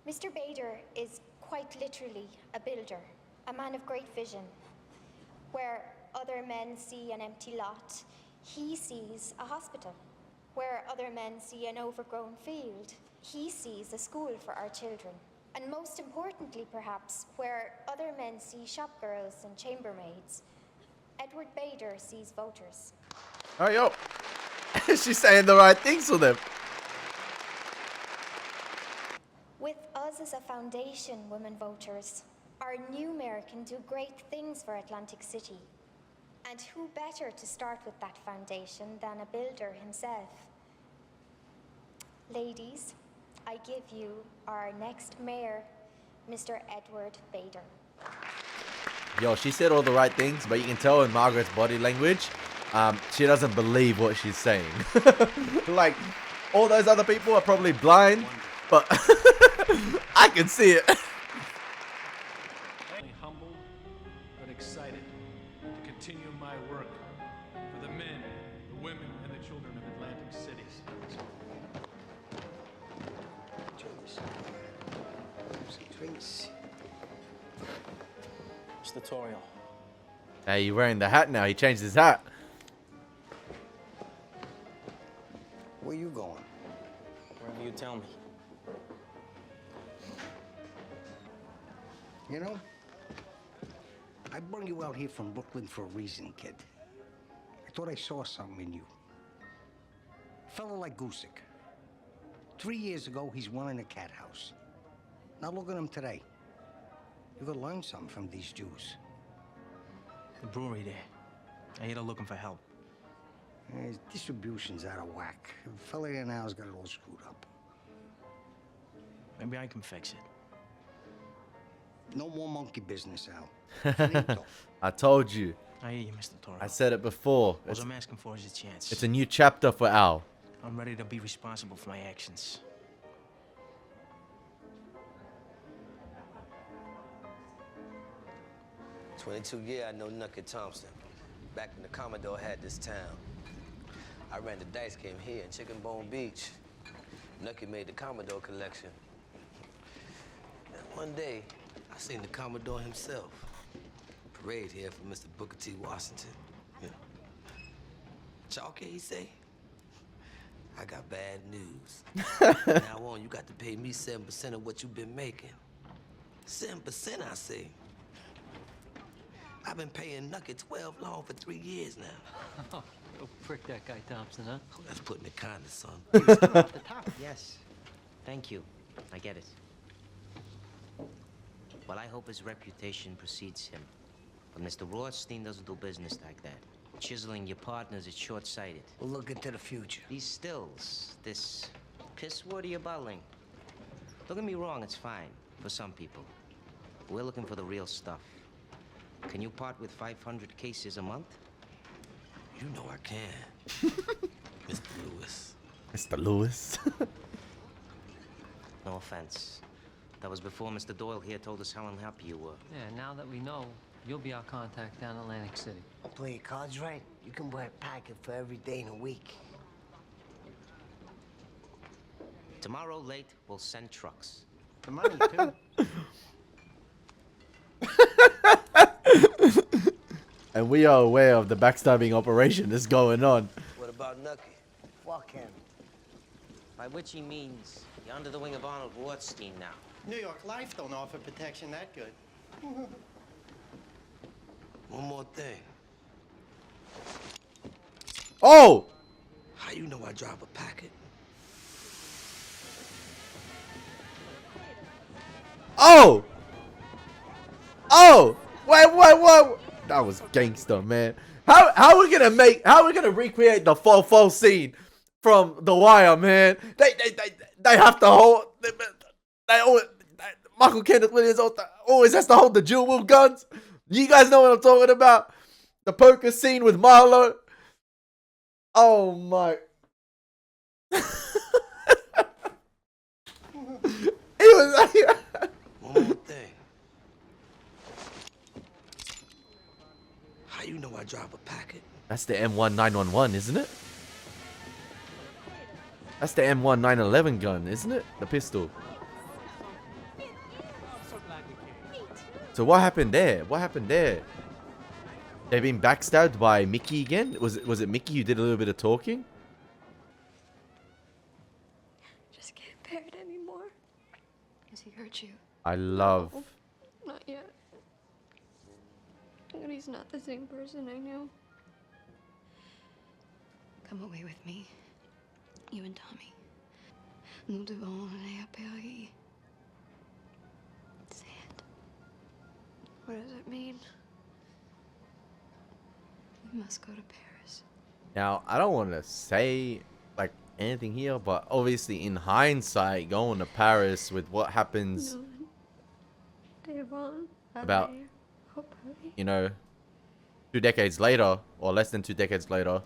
Speaker 6: Mr. Bader is quite literally a builder, a man of great vision. Where other men see an empty lot, he sees a hospital. Where other men see an overgrown field, he sees a school for our children. And most importantly, perhaps, where other men see shopgirls and chambermaids, Edward Bader sees voters.
Speaker 2: Oh, yo. She's saying the right things for them.
Speaker 6: With is a foundation, women voters. Our new mayor can do great things for Atlantic City. And who better to start with that foundation than a builder himself? Ladies, I give you our next mayor, Mr. Edward Bader.
Speaker 2: Yo, she said all the right things, but you can tell in Margaret's body language, she doesn't believe what she's saying. Like, all those other people are probably blind, but I can see it.
Speaker 20: Humble, but excited to continue my work for the men, the women, and the children of Atlantic cities.
Speaker 5: Drinks.
Speaker 16: Mr. Torio.
Speaker 2: Hey, you're wearing the hat now. He changed his hat.
Speaker 5: Where you going?
Speaker 16: Wherever you tell me.
Speaker 5: You know, I brought you out here from Brooklyn for a reason, kid. I thought I saw something in you. A fella like Gusick. 3 years ago, he's running a cat house. Now look at him today. You could learn something from these Jews.
Speaker 16: The brewery there. I hear they're looking for help.
Speaker 5: His distribution's out of whack. The fella there now's got it all screwed up.
Speaker 16: Maybe I can fix it.
Speaker 5: No more monkey business, Al. Finito.
Speaker 2: I told you.
Speaker 16: I hear you, Mr. Torio.
Speaker 2: I said it before.
Speaker 16: All I'm asking for is a chance.
Speaker 2: It's a new chapter for Al.
Speaker 16: I'm ready to be responsible for my actions.
Speaker 18: I know Nucky Thompson. Back when the Commodore had this town. I ran the dice game here in Chicken Bone Beach. Nucky made the Commodore collection. And one day, I seen the Commodore himself. Parade here for Mr. Booker T. Washington. Yeah. Chalky, he say? I got bad news. From now on, you got to pay me 7% of what you've been making. 7%, I say. I've been paying Nucky 12 long for 3 years now.
Speaker 11: Oh, go prick that guy Thompson, huh?
Speaker 18: Oh, that's putting it kindly, son.
Speaker 10: Off the top, yes. Thank you. I get it. Well, I hope his reputation precedes him. But Mr. Rothstein doesn't do business like that. Chiseling your partners is short-sighted.
Speaker 5: We'll look into the future.
Speaker 10: These stills, this piss water you're bottling. Don't get me wrong, it's fine for some people. We're looking for the real stuff. Can you part with 500 cases a month?
Speaker 18: You know I can. Mr. Lewis.
Speaker 2: Mr. Lewis.
Speaker 10: No offense. That was before Mr. Doyle here told us how unhappy you were.
Speaker 11: Yeah, now that we know, you'll be our contact down Atlantic City.
Speaker 5: I'll play your cards right. You can buy a packet for every day in a week.
Speaker 10: Tomorrow late, we'll send trucks.
Speaker 5: The money, too.
Speaker 2: And we are aware of the backstabbing operation that's going on.
Speaker 18: What about Nucky?
Speaker 5: Fuck him.
Speaker 10: By which he means you're under the wing of Arnold Rothstein now.
Speaker 9: New York Life don't offer protection that good.
Speaker 18: One more thing.
Speaker 2: Oh!
Speaker 18: How you know I drive a packet?
Speaker 2: Oh! Oh! Wait. That was gangster, man. How are we gonna recreate the full scene from The Wire, man? They have to hold. Michael Kenneth Williams always has to hold the dual wield guns. You guys know what I'm talking about? The poker scene with Marlo. Oh my. He was like.
Speaker 18: One more thing. How you know I drive a packet?
Speaker 2: That's the M1911, isn't it? That's the M1911 gun, isn't it? The pistol. So what happened there? What happened there? They've been backstabbed by Mickey again? Was it Mickey who did a little bit of talking?
Speaker 15: Just can't bear it anymore. Has he hurt you?
Speaker 2: I love.
Speaker 15: No, not yet. But he's not the same person I knew. Come away with me. You and Tommy. Nous devons aller à Paris. What does it mean? We must go to Paris.
Speaker 2: Now, I don't want to say like anything here, but obviously in hindsight, going to Paris with what happens
Speaker 15: No. Devon,
Speaker 2: about,
Speaker 15: I hope I...
Speaker 2: you know, 2 decades later, or less than 2 decades later,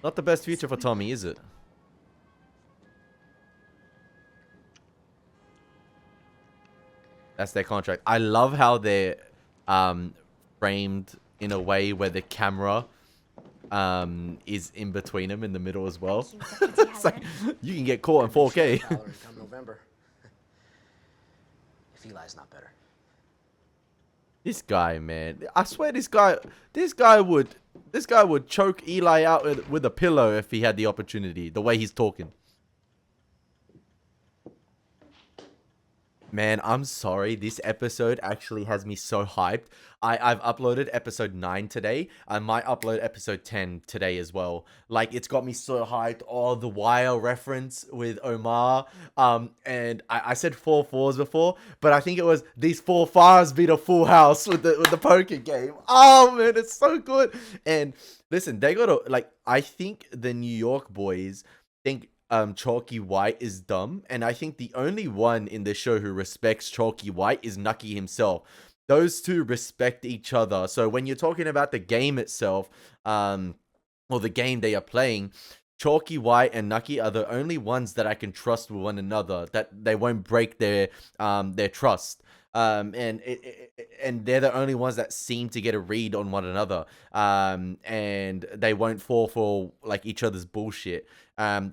Speaker 2: not the best future for Tommy, is it? That's their contract. I love how they're framed in a way where the camera is in between them in the middle as well. It's like, you can get caught in 4K.
Speaker 21: Come November. If Eli's not better.
Speaker 2: This guy, man. I swear this guy would choke Eli out with a pillow if he had the opportunity, the way he's talking. Man, I'm sorry. This episode actually has me so hyped. I've uploaded episode 9 today. I might upload episode 10 today as well. Like, it's got me so hyped. Oh, the Wire reference with Omar. And I said 4-4s before, but I think it was these 4-5s beat a full house with the poker game. Oh, man, it's so good. And listen, they got to, like, I think the New York boys think Chalky White is dumb, and I think the only one in the show who respects Chalky White is Nucky himself. Those two respect each other. So when you're talking about the game itself, or the game they are playing, Chalky White and Nucky are the only ones that I can trust with one another, that they won't break their trust. And they're the only ones that seem to get a read on one another. And they won't fall for like each other's bullshit.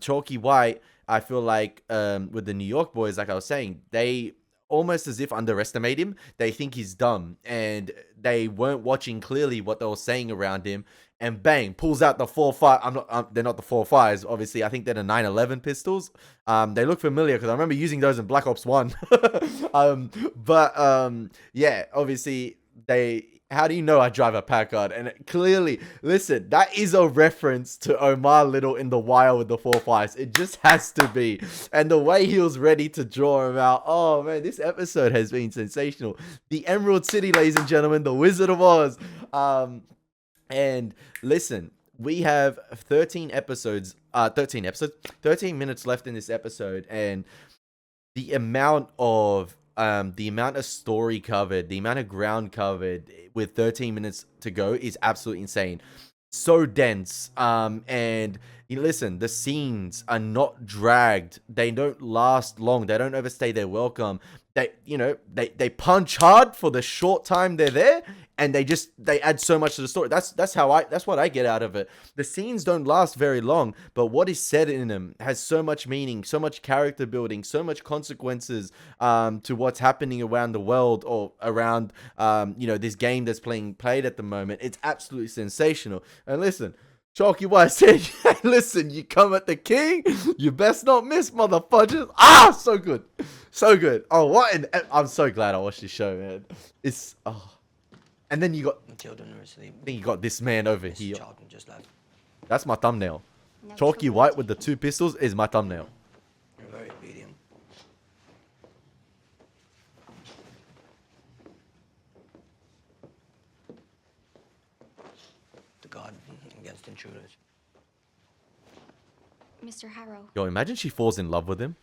Speaker 2: Chalky White, I feel like with the New York boys, like I was saying, they almost as if underestimate him. They think he's dumb, and they weren't watching clearly what they were saying around him. And bang, pulls out the 4-5. They're not the 4-5s, obviously. I think they're the 911 pistols. They look familiar because I remember using those in Black Ops 1. Yeah, obviously how do you know I drive a Packard? And clearly, listen, that is a reference to Omar Little in The Wire with the 4-5s. It just has to be. And the way he was ready to draw him out. Oh, man, this episode has been sensational. The Emerald City, ladies and gentlemen. The Wizard of Oz. And listen, we have 13 minutes left in this episode. And the amount of story covered, the amount of ground covered with 13 minutes to go is absolutely insane. So dense. And you listen, the scenes are not dragged. They don't last long. They don't overstay their welcome. They punch hard for the short time they're there, and they add so much to the story. That's what I get out of it. The scenes don't last very long, but what is said in them has so much meaning, so much character building, so much consequences to what's happening around the world, or around this game that's played at the moment. It's absolutely sensational. And listen, Chalky White said, hey, listen, you come at the king, you best not miss, motherfuckers. Ah, so good. So good. Oh, I'm so glad I watched this show, man. It's, And then you got, then you got this man over here. That's my thumbnail. Chalky White with the 2 pistols is my thumbnail.
Speaker 3: You're very obedient. To God against intruders.
Speaker 6: Mr. Harrow,
Speaker 2: Yo, imagine she falls in love with him.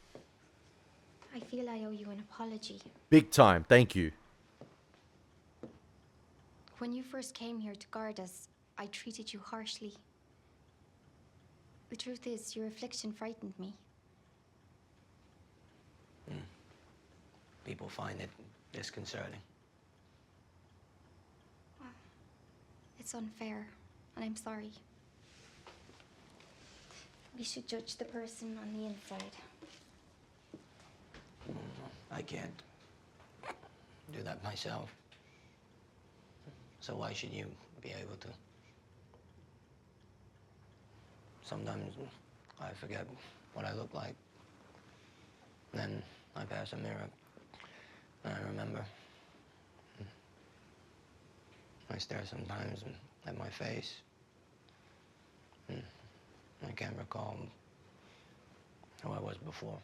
Speaker 6: I feel I owe you an apology.
Speaker 2: Big time, thank you.
Speaker 6: When you first came here to guard us, I treated you harshly. The truth is, your affliction frightened me.
Speaker 3: People find it disconcerting.
Speaker 6: It's unfair, and I'm sorry. We should judge the person on the inside.
Speaker 3: I can't do that myself. So why should you be able to? Sometimes I forget what I look like. Then I pass a mirror and I remember. I stare sometimes at my face. I can't recall who I was before.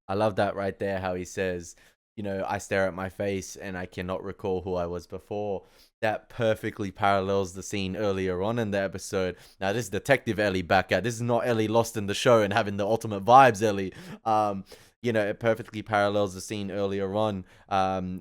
Speaker 2: I love that right there, how he says, you know, I stare at my face and I cannot recall who I was before. That perfectly parallels the scene earlier on in the episode. Now, this is Detective Elie back at. This is not Elie lost in the show and having the ultimate vibes, Elie. You know, it perfectly parallels the scene earlier on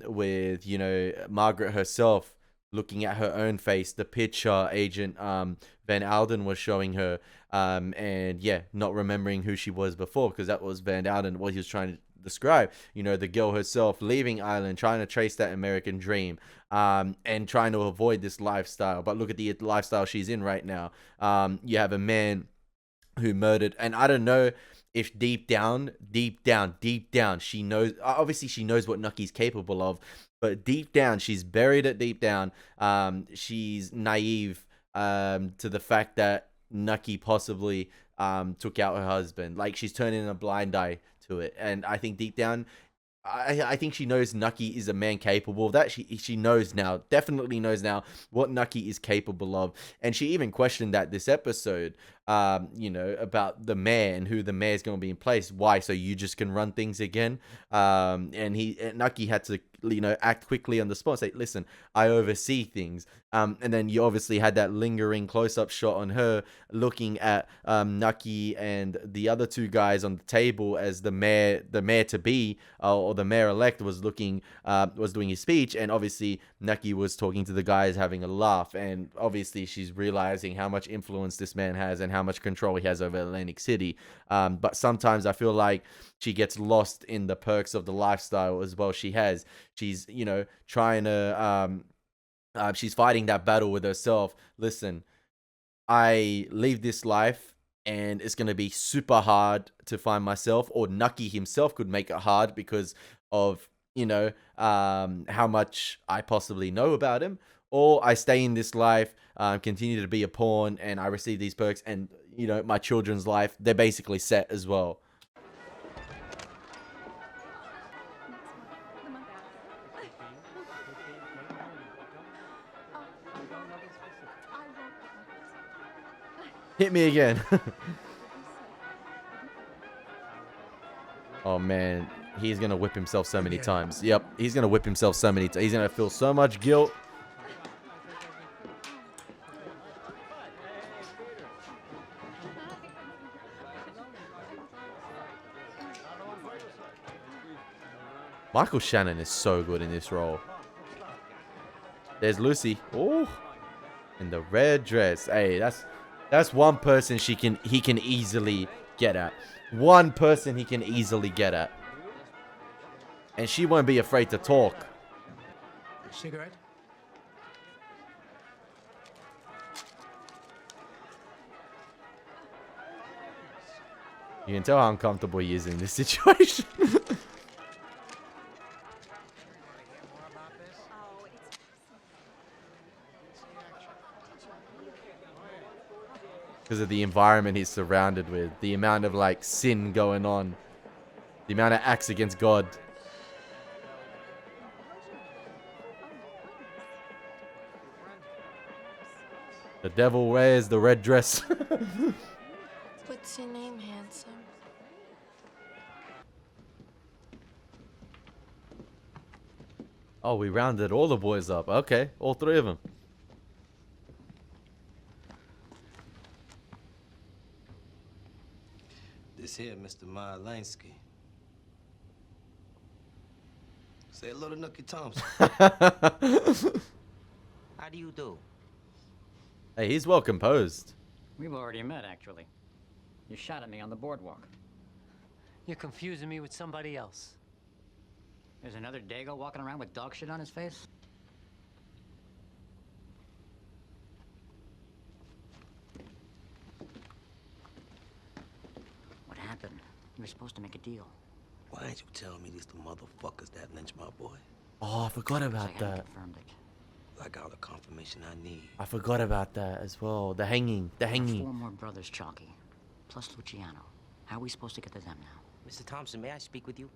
Speaker 2: with, you know, Margaret herself looking at her own face, the picture Agent Van Alden was showing her, and yeah, not remembering who she was before, because that was Van Alden, what he was trying to describe. You know, the girl herself leaving Ireland, trying to trace that American dream, and trying to avoid this lifestyle. But look at the lifestyle she's in right now. You have a man who murdered, and I don't know if deep down, she knows, obviously she knows what Nucky's capable of, but deep down, she's buried it deep down. She's naive to the fact that Nucky possibly took out her husband. Like, she's turning a blind eye to it. And I think deep down, I think she knows Nucky is a man capable of that. She knows now, definitely knows now what Nucky is capable of. And she even questioned that this episode, you know, about the mayor and who the mayor's going to be in place. Why? So you just can run things again? And Nucky had to, you know, act quickly on the spot, say, listen, I oversee things. And then you obviously had that lingering close-up shot on her looking at Nucky and the other two guys on the table as the mayor to be, or the mayor-elect was looking, was doing his speech, and obviously Nucky was talking to the guys, having a laugh, and obviously she's realizing how much influence this man has and how much control he has over Atlantic City. But sometimes I feel like she gets lost in the perks of the lifestyle as well. She's, you know, trying to, she's fighting that battle with herself. Listen, I leave this life and it's going to be super hard to find myself, or Nucky himself could make it hard because of, you know, how much I possibly know about him, or I stay in this life, continue to be a pawn, and I receive these perks, and, you know, my children's life, they're basically set as well. Hit me again. Oh man, he's gonna whip himself so many times. Yep, he's gonna whip himself so many times. He's gonna feel so much guilt. Michael Shannon is so good in this role. There's Lucy. Oh, in the red dress. Hey, that's one person he can easily get at. One person he can easily get at. And she won't be afraid to talk.
Speaker 19: Cigarette?
Speaker 2: You can tell how uncomfortable he is in this situation. Because of the environment he's surrounded with, the amount of like sin going on, the amount of acts against God. The devil wears the red dress.
Speaker 15: What's your name, handsome?
Speaker 2: Oh, we rounded all the boys up. Okay, all three of them.
Speaker 18: This here, Mr. Marlansky. Say hello to Nucky Thompson.
Speaker 10: How do you do?
Speaker 2: Hey, he's well composed.
Speaker 7: We've already met, actually. You shot at me on the boardwalk.
Speaker 11: You're confusing me with somebody else.
Speaker 7: There's another Dago walking around with dog shit on his face? What happened? You were supposed to make a deal.
Speaker 18: Why ain't you telling me these the motherfuckers that lynched my boy?
Speaker 2: Oh, I forgot about that.
Speaker 7: Confirmed it.
Speaker 18: I got all the confirmation I need.
Speaker 2: I forgot about that as well. The hanging. The hanging.
Speaker 7: 4 more brothers, Chalky. Plus Luciano. How are we supposed to get to them now?
Speaker 10: Mr. Thompson, may I speak with you?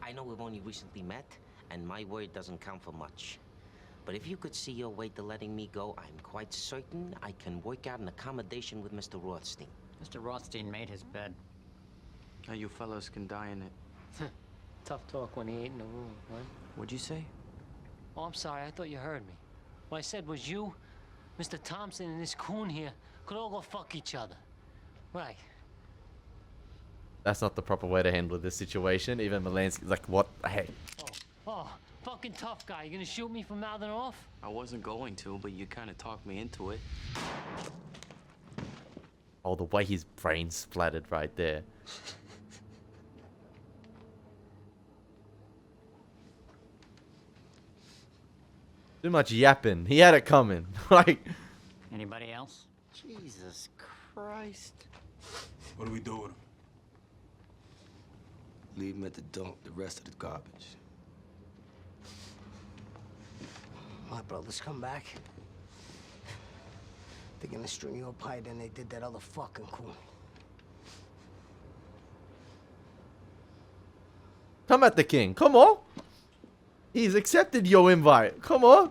Speaker 10: I know we've only recently met, and my word doesn't count for much. But if you could see your way to letting me go, I'm quite certain I can work out an accommodation with Mr. Rothstein.
Speaker 7: Mr. Rothstein made his bed.
Speaker 3: Now you fellas can die in it.
Speaker 11: Tough talk when he ain't in the room, right?
Speaker 3: What'd you say?
Speaker 11: Oh, I'm sorry. I thought you heard me. What I said was you, Mr. Thompson, and this coon here could all go fuck each other. Right.
Speaker 2: That's not the proper way to handle this situation. Even Melansky's like, what the heck?
Speaker 11: Oh, fucking tough guy. You gonna shoot me for mouthing off?
Speaker 3: I wasn't going to, but you kind of talked me into it.
Speaker 2: Oh, the way his brain splattered right there. Too much yapping. He had it coming. Like.
Speaker 7: Anybody else?
Speaker 9: Jesus Christ.
Speaker 18: What do we do with him? Leave him at the dump, the rest of the garbage.
Speaker 5: My brothers come back. They're gonna string you up higher than they did that other fucking coon.
Speaker 2: Come at the king. Come on. He's accepted your invite. Come on.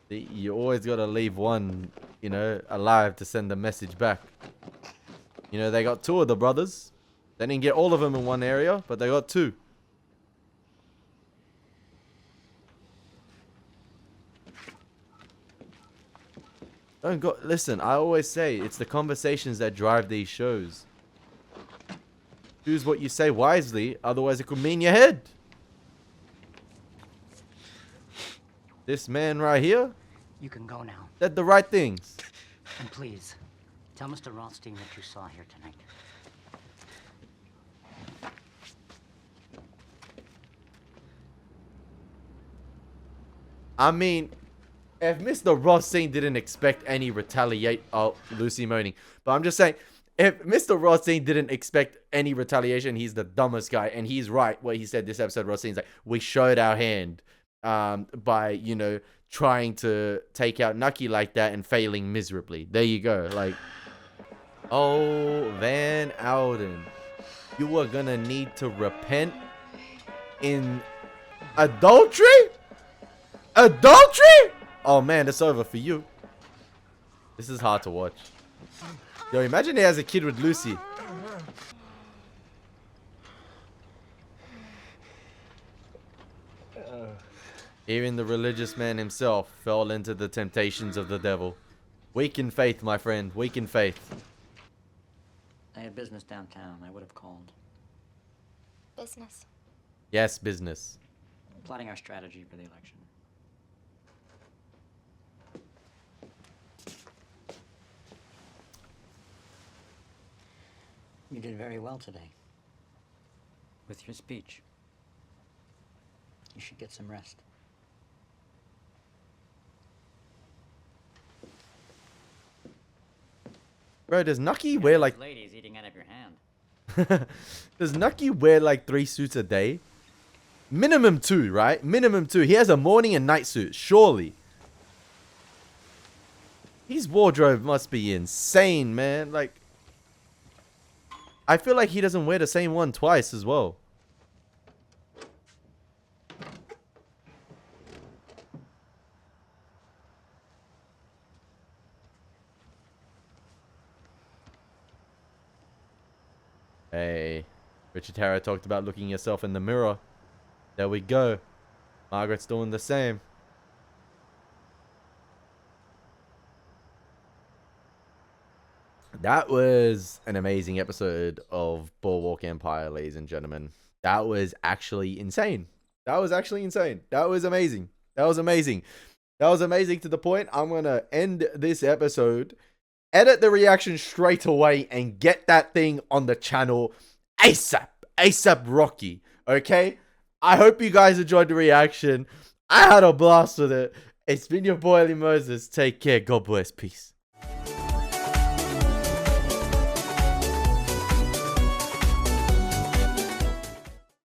Speaker 2: You always gotta leave one, you know, alive to send a message back. You know, they got two of the brothers. They didn't get all of them in one area, but they got two. Don't go. Listen, I always say it's the conversations that drive these shows. Choose what you say wisely, otherwise it could mean your head. This man right here
Speaker 7: You can go now.
Speaker 2: said the right things.
Speaker 7: And please, tell Mr. Rothstein what you saw here tonight.
Speaker 2: I mean, if Mr. Rothstein didn't expect any retaliate, oh, Lucy moaning. But I'm just saying, if Mr. Rothstein didn't expect any retaliation, he's the dumbest guy, and he's right. What he said this episode, Rothstein's like, we showed our hand by, you know, trying to take out Nucky like that and failing miserably. There you go. Like, oh, Van Alden, you are gonna need to repent in adultery? Adultery? Oh man, it's over for you. This is hard to watch. Yo, imagine he has a kid with Lucy. Even the religious man himself fell into the temptations of the devil. Weak in faith, my friend. Weak in faith.
Speaker 7: I had business downtown. I would have called.
Speaker 6: Business.
Speaker 2: Yes, business.
Speaker 7: Plotting our strategy for the election. You did very well today. With your speech. You should get some rest.
Speaker 2: Bro, does Nucky wear like...
Speaker 7: Ladies eating out of your hand.
Speaker 2: Does Nucky wear like 3 suits a day? Minimum 2, right? Minimum 2. He has a morning and night suit, surely. His wardrobe must be insane, man. Like, I feel like he doesn't wear the same one twice as well. Hey, Richard Harrow talked about looking yourself in the mirror. There we go. Margaret's doing the same. That was an amazing episode of Boardwalk Empire, ladies and gentlemen. That was actually insane. That was actually insane. That was amazing. That was amazing. That was amazing to the point I'm going to end this episode, edit the reaction straight away, and get that thing on the channel ASAP. ASAP Rocky. Okay? I hope you guys enjoyed the reaction. I had a blast with it. It's been your boy Elie Moses. Take care. God bless. Peace.